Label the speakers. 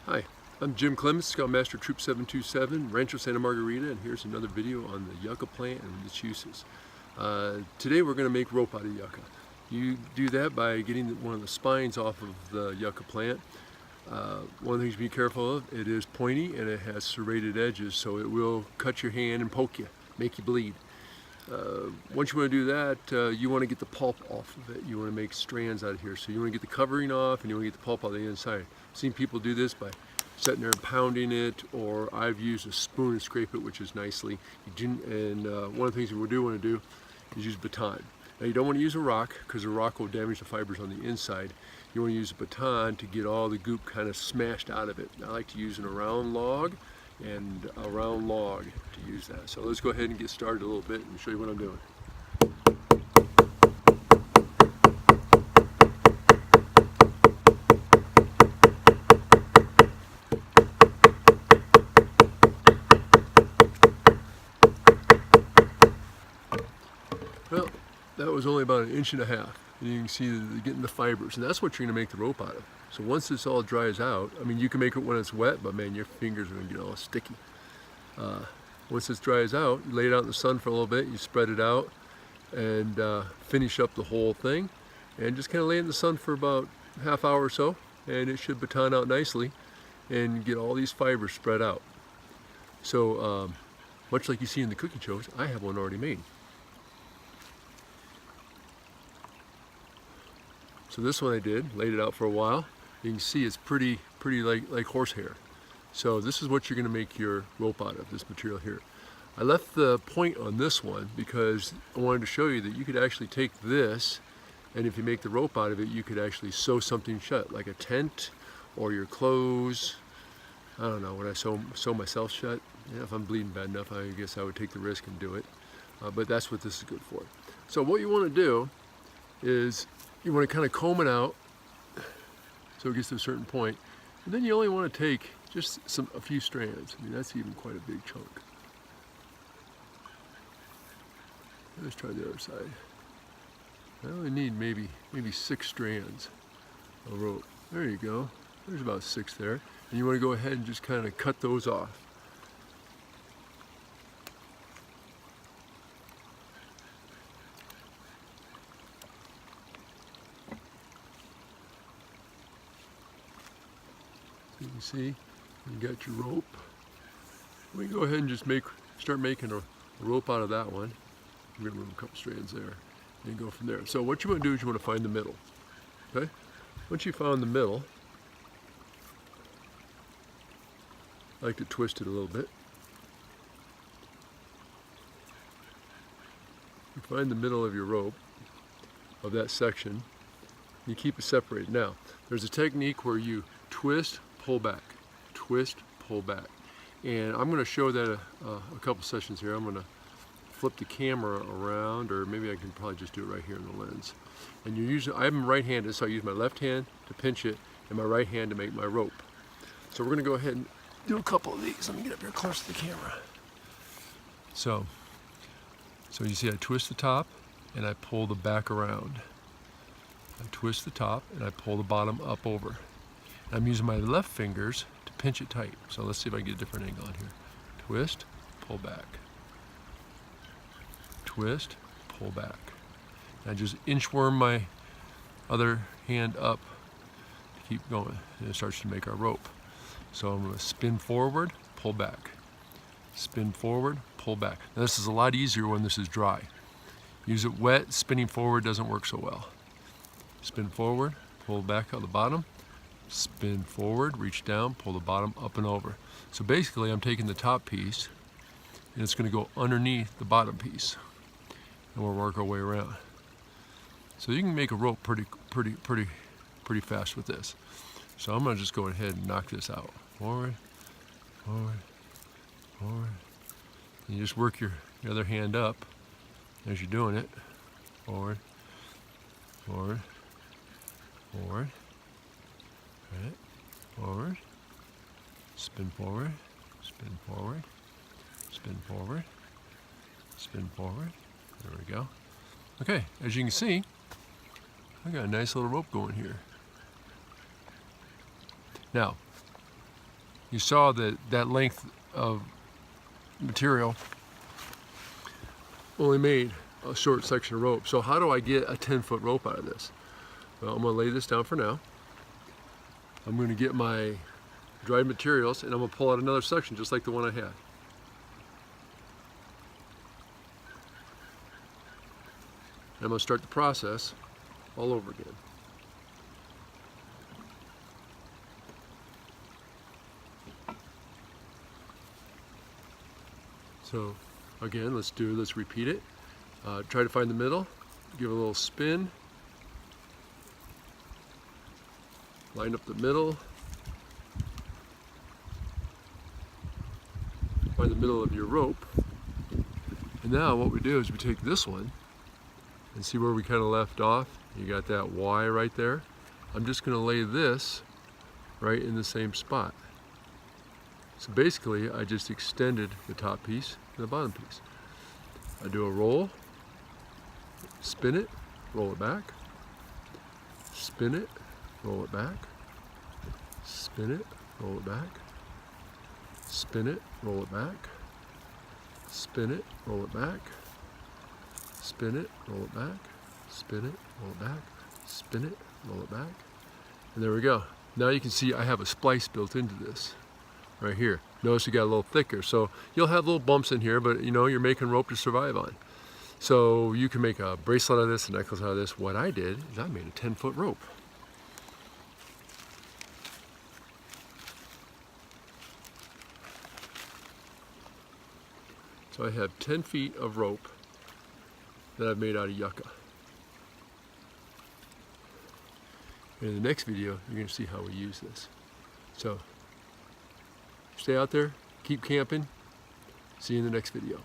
Speaker 1: Hi, I'm Jim Clements, Scoutmaster Troop 727, Rancho Santa Margarita, and here's another video on the yucca plant and its uses. Today we're going to make rope out of yucca. You do that by getting one of the spines off of the yucca plant. One of the things to be careful of, it is pointy and it has serrated edges, so it will cut your hand and poke you, make you bleed. Once you want to do that, you want to get the pulp off of it. You want to make strands out of here. So you want to get the covering off and you want to get the pulp out of the inside. I've seen people do this by sitting there and pounding it, or I've used a spoon and scrape it, which is nicely. One of the things you want to do is use baton. Now you don't want to use a rock because a rock will damage the fibers on the inside. You want to use a baton to get all the goop kind of smashed out of it. I like to use a round log and a round log to use that. So let's go ahead and get started a little bit and show you what I'm doing. Well, that was only about 1.5 inches. And you can see that getting the fibers, and that's what you're going to make the rope out of. So once this all dries out, I mean, you can make it when it's wet, but man, your fingers are going to get all sticky. Once this dries out, you lay it out in the sun for a little bit, you spread it out, and finish up the whole thing, and just kind of lay it in the sun for about a half hour or so, and it should baton out nicely and get all these fibers spread out. So much like you see in the cooking shows, I have one already made. So this one I did, laid it out for a while. You can see it's pretty like horsehair. So this is what you're going to make your rope out of, this material here. I left the point on this one because I wanted to show you that you could actually take this, and if you make the rope out of it, you could actually sew something shut, like a tent or your clothes. I don't know, would I sew myself shut? Yeah, if I'm bleeding bad enough, I guess I would take the risk and do it. But that's what this is good for. So what you want to do is you want to kind of comb it out so it gets to a certain point, and then you only want to take just a few strands. I mean, that's even quite a big chunk. Let's try the other side. I only need maybe 6 strands of rope. There you go. There's about 6 there, and you want to go ahead and just kind of cut those off. You can see you got your rope. We can go ahead and just start making a rope out of that one. We're going to remove a couple strands there and go from there. So what you want to do is you want to find the middle. Okay? Once you found the middle, I like to twist it a little bit. You find the middle of your rope, of that section, you keep it separated. Now, there's a technique where you twist, pull back, twist, pull back. And I'm going to show that a couple sessions here. I'm going to flip the camera around, or maybe I can probably just do it right here in the lens. And I'm right-handed, so I use my left hand to pinch it and my right hand to make my rope. So we're going to go ahead and do a couple of these. Let me get up here close to the camera. So you see I twist the top and I pull the back around. I twist the top and I pull the bottom up over. I'm using my left fingers to pinch it tight. So let's see if I can get a different angle on here. Twist, pull back. Twist, pull back. And I just inchworm my other hand up to keep going. And it starts to make our rope. So I'm going to spin forward, pull back. Spin forward, pull back. Now this is a lot easier when this is dry. Use it wet, spinning forward doesn't work so well. Spin forward, pull back out the bottom. Spin forward, reach down, pull the bottom up and over. So basically I'm taking the top piece and it's going to go underneath the bottom piece. And we'll work our way around. So you can make a rope pretty fast with this. So I'm going to just go ahead and knock this out. Forward, forward, forward. And you just work your other hand up as you're doing it. Forward, forward, forward. Right. Forward, spin forward, spin forward, spin forward, spin forward. There we go. Okay, as you can see, I got a nice little rope going here. Now, you saw that that length of material only made a short section of rope. So how do I get a 10-foot rope out of this? Well, I'm going to lay this down for now. I'm going to get my dried materials and I'm going to pull out another section just like the one I had. I'm going to start the process all over again. So again, let's repeat it. Try to find the middle, give it a little spin, line up the middle, find the middle of your rope, and now what we do is we take this one and see where we kind of left off. You got that Y right there. I'm just going to lay this right in the same spot. So basically, I just extended the top piece and the bottom piece. I do a roll, spin it, roll it back, spin it, roll it back, spin it, roll it back, spin it, roll it back, spin it, roll it back, spin it, roll it back, spin it, roll it back, spin it, roll it back, and there we go. Now you can see I have a splice built into this right here. Notice it got a little thicker, so you'll have little bumps in here, but you know, you're making rope to survive on. So you can make a bracelet out of this, a necklace out of this. What I did is I made a 10-foot rope. So I have 10 feet of rope that I've made out of yucca. And in the next video, you're going to see how we use this. So stay out there, keep camping. See you in the next video.